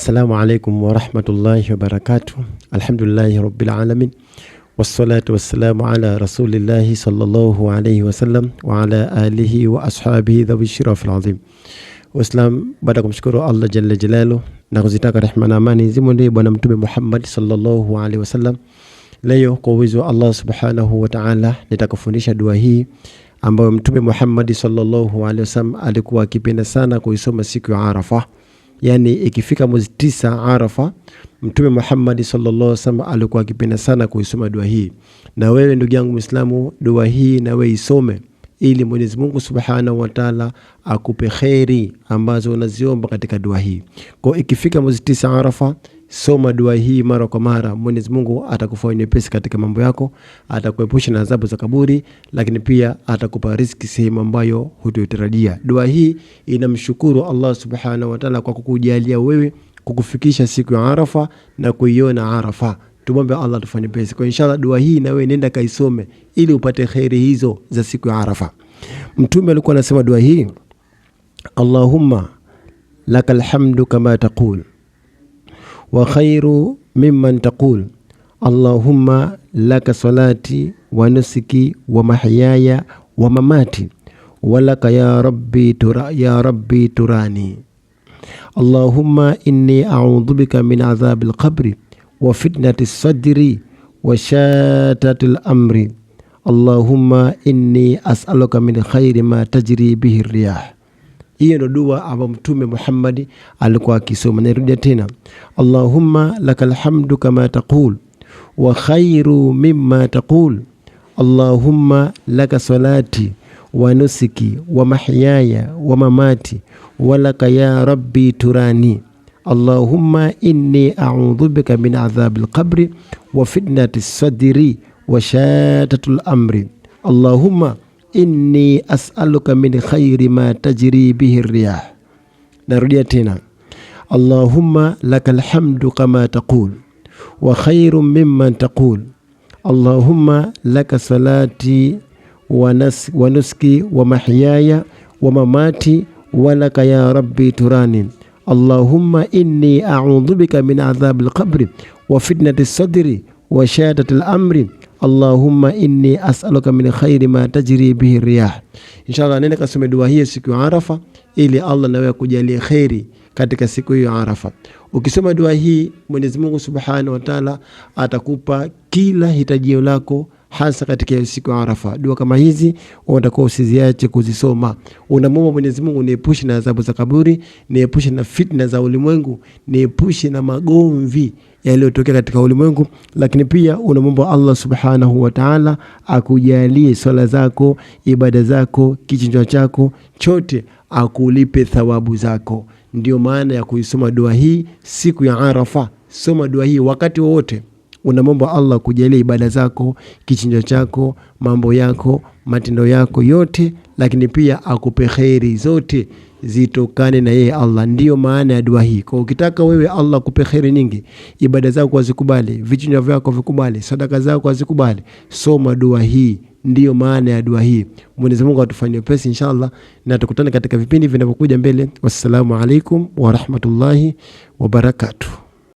Assalamu alaikum wa rahmatullahi wa barakatuh. Alhamdulillahi rabbil alamin. Wassalatu wassalamu ala rasulillahi sallallahu alayhi wa sallam wa ala alihi wa ashabihi dhawi shirafil azim. Waislam, baada kumshukuru Allah jalla jalalu na kuzitaka rehema na amani zimwendee bwana mtume Muhammad sallallahu alayhi wa sallam. Leo kwa uwezo wa Allah subhanahu wa ta'ala nitakufundisha dua hii ambayo mtume Muhammad sallallahu alayhi wa sallam alikuwa akipenda sana kuisoma siku ya Arafa. Yani ikifika mwezi 9 Arafa, mtume Muhammad sallallahu alaihi wasallam alikuwa akipenda sana kuisoma dua hii. Na wewe ndugu yangu Muislamu, dua hii na wewe isome ili Mwenyezi Mungu Subhanahu wa Ta'ala akupe khairi ambazo unaziomba katika dua hii. Kwa ikifika mwezi 9 Arafa, soma dua hii mara kwa mara. Mwenyezi Mungu atakufanya nyepesi katika mambo yako, atakuepusha na adhabu za kaburi, lakini pia atakupa riziki sehemu ambayo hutotarajia. Dua hii inamshukuru Allah Subhanahu wa Ta'ala kwa kukujalia wewe kukufikisha siku ya Arafa na kuiona Arafa. Tumombe Allah tufanye pesi. Kwa inshallah dua hii na wewe nenda kaisome ili upate khairi hizo za siku ya Arafa. Mtume alikuwa anasema dua hii: Allahumma lakal hamdu kama taqul wa khairu mimman taqul. Allahumma laka salati wa nusuki wa mahyaya wa mamati wa laka ya rabbi turani. Allahumma inni a'udhu bika min adhabil qabri wa fitnati sadri wa shatatil amri. Allahumma inni as'aluka min khairi ma tajri bihi riyah. Hiyo ndo dua ambayo mtume Muhammad alikuwa akisoma. Narudia tena: Allahumma lakal hamdu kama taqul wa khairu mimma taqul. Allahumma laka salati wa nusuki wa mahyaya wa mamati wa laka ya rabbi turani. Allahumma inni a'udhu bika min adhabil qabri wa fitnati sadri wa shatatul amri. Allahumma inni as'aluka min khairi ma tajri bihi riyah. Narudia tena: Allahumma lakal hamdu kama taqul wa khairu mimman taqul. Allahumma laka salati wa nusuki wa mahyaya wa mamati wa laka ya rabbi turani. Allahumma inni a'udhu bika min adhabil qabri wa fitnati sadri wa shatatil amri. Allahumma inni as'aluka min khairi ma tajri bihi riyah. Inshallah nenda kasome dua hii siku ya Arafa ili Allah nawe akujalie khairi katika siku hiyo ya Arafa. Ukisoma dua hii, Mwenyezi Mungu Subhanahu wa Ta'ala atakupa kila hitajio lako, hasa katika siku ya Arafa. Dua kama hizi unatakiwa usiziache kuzisoma. Unamwomba Mwenyezi Mungu niepushe na adhabu za kaburi, niepushe na fitna za ulimwengu, niepushe na magomvi yaliyotokea katika ulimwengu, lakini pia unamwomba Allah Subhanahu wa Ta'ala akujalie swala zako, ibada zako, kichinjwa chako chote akulipe thawabu zako. Ndio maana ya kuisoma dua hii siku ya Arafa. Soma dua hii wakati wote. Unamwomba Allah kujalia ibada zako, kichinjwa chako, mambo yako, matendo yako yote, lakini pia akupe khairi zote zitokane na yeye Allah. Ndio maana ya dua hii. Kwa ukitaka wewe Allah akupe khairi nyingi, ibada zako azikubali, vichinjwa vyako vikubali, sadaka zako azikubali, soma dua hii. Ndio maana ya dua hii. Mwenyezi Mungu atufanyie pesi inshallah, na tukutane katika vipindi vinavyokuja mbele. Wassalamu alaikum wa rahmatullahi wa barakatuh.